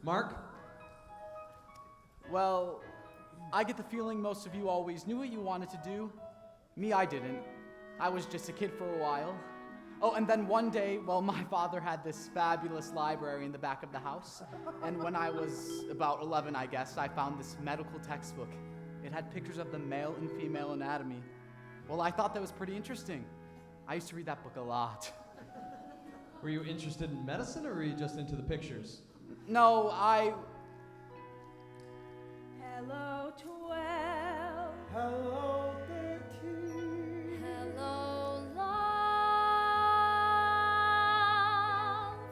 Mark? Well, I get the feeling most of you always knew what you wanted to do. Me, I didn't. I was just a kid for a while. Oh, and then one day, well, my father had this fabulous library in the back of the house. And when I was about 11, I guess, I found this medical textbook. It had pictures of the male and female anatomy. Well, I thought that was pretty interesting. I used to read that book a lot. Were you interested in medicine, or were you just into the pictures? No, Hello, 12. Hello, 13. Hello, love.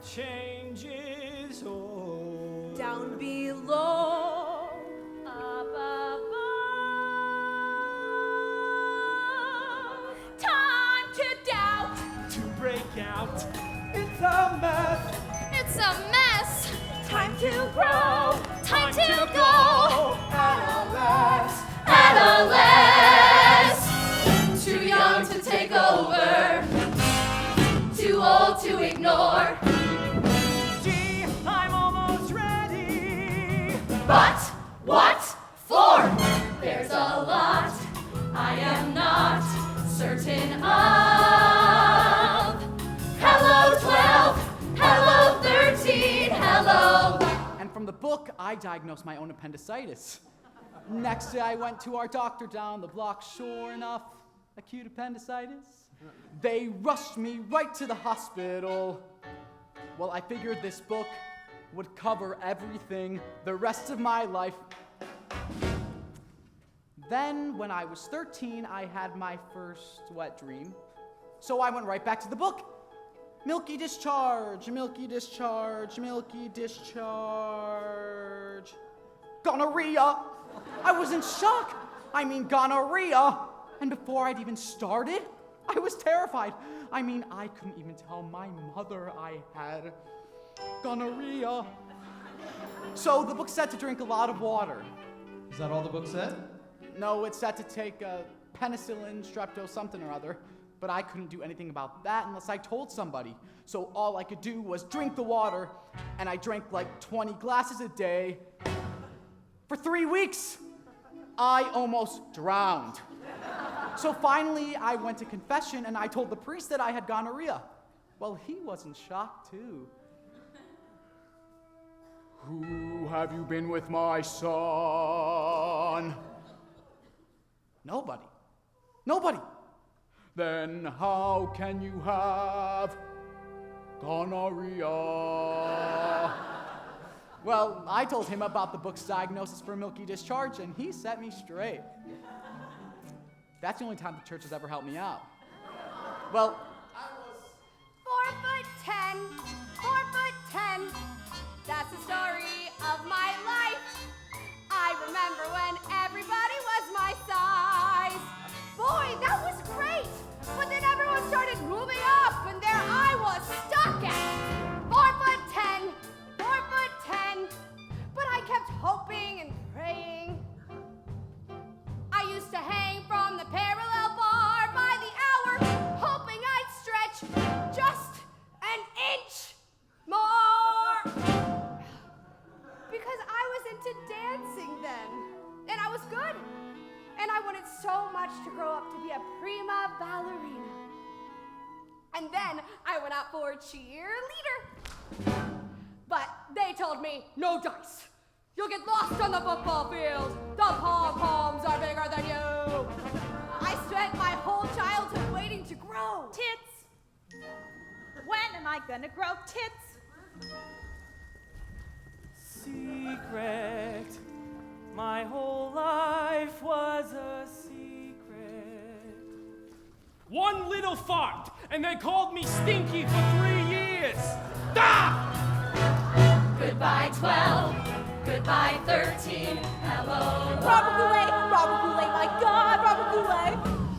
Changes all. Down below, up above. Time to doubt. To break out. It's a mess. It's a mess. Time to grow. Time to go. Adolescence. Too young to take over. Too old to ignore. Gee, I'm almost ready. But what for? There's a lot I am not certain of. Hello 12, hello 13, hello. And from the book, I diagnosed my own appendicitis. Next day, I went to our doctor down the block. Sure enough, acute appendicitis. They rushed me right to the hospital. Well, I figured this book would cover everything the rest of my life. Then, when I was 13, I had my first wet dream. So I went right back to the book. Milky discharge, milky discharge, milky discharge. Gonorrhea! I was in shock. I mean, gonorrhea. And before I'd even started, I was terrified. I mean, I couldn't even tell my mother I had gonorrhea. So the book said to drink a lot of water. Is that all the book said? No, it said to take penicillin, strepto, something or other. But I couldn't do anything about that unless I told somebody. So all I could do was drink the water, and I drank like 20 glasses a day for 3 weeks. I almost drowned. So finally, I went to confession, and I told the priest that I had gonorrhea. Well, he was in shock, too. Who have you been with, my son? Nobody. Nobody. Then how can you have gonorrhea? Well, I told him about the book's diagnosis for milky discharge, and he set me straight. That's the only time the church has ever helped me out. Well, I was 4'10", 4'10". That's the story of my life. I remember when everybody was my size. Boy, that was great. But then everyone started moving up, and there I was stuck at 4'10", 4'10". But I kept hoping and praying. I used to hang from the parallel bar by the hour, hoping I'd stretch just an inch more. Because I was into dancing then, and I was good. And I wanted so much to grow up to be a prima ballerina. And then I went out for cheerleader. But they told me, no dice. You'll get lost on the football field. The pom-poms are bigger than you. I spent my whole childhood waiting to grow. Tits. When am I gonna grow tits? Secret. My whole life was a secret. One little fart, and they called me Stinky for 3 years. Ah! Goodbye 12, goodbye 13, hello. Robert Goulet, my God, Robert Goulet.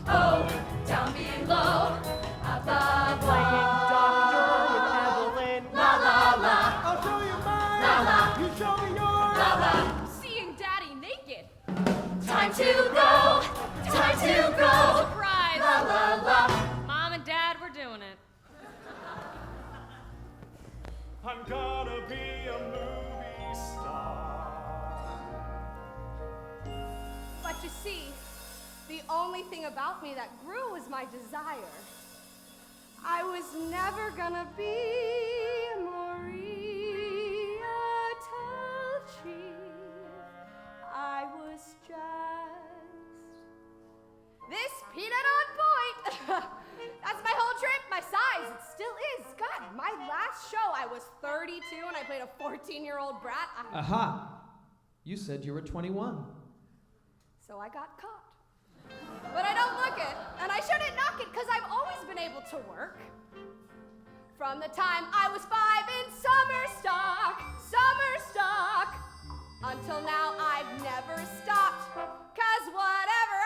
Oh, down below, above. Playing doctor with Evelyn. La la la, I'll show you mine. La la. You show me yours. la la. Seeing Daddy naked. Time to go, time to go. Surprise. La la la. Mom and Dad were doing it. I'm gonna be a movie star. But you see, the only thing about me that grew was my desire. I was never gonna be Maria Telchi. I was just this peanut on point. That's my whole trip, my size. It still is. God, my last show, I was 32 and I played a 14-year-old brat. Aha! You said you were 21. So I got caught. But I don't look it, and I shouldn't knock it, because I've always been able to work. From the time I was 5 in summer stock, until now I've never stopped, 'cause whatever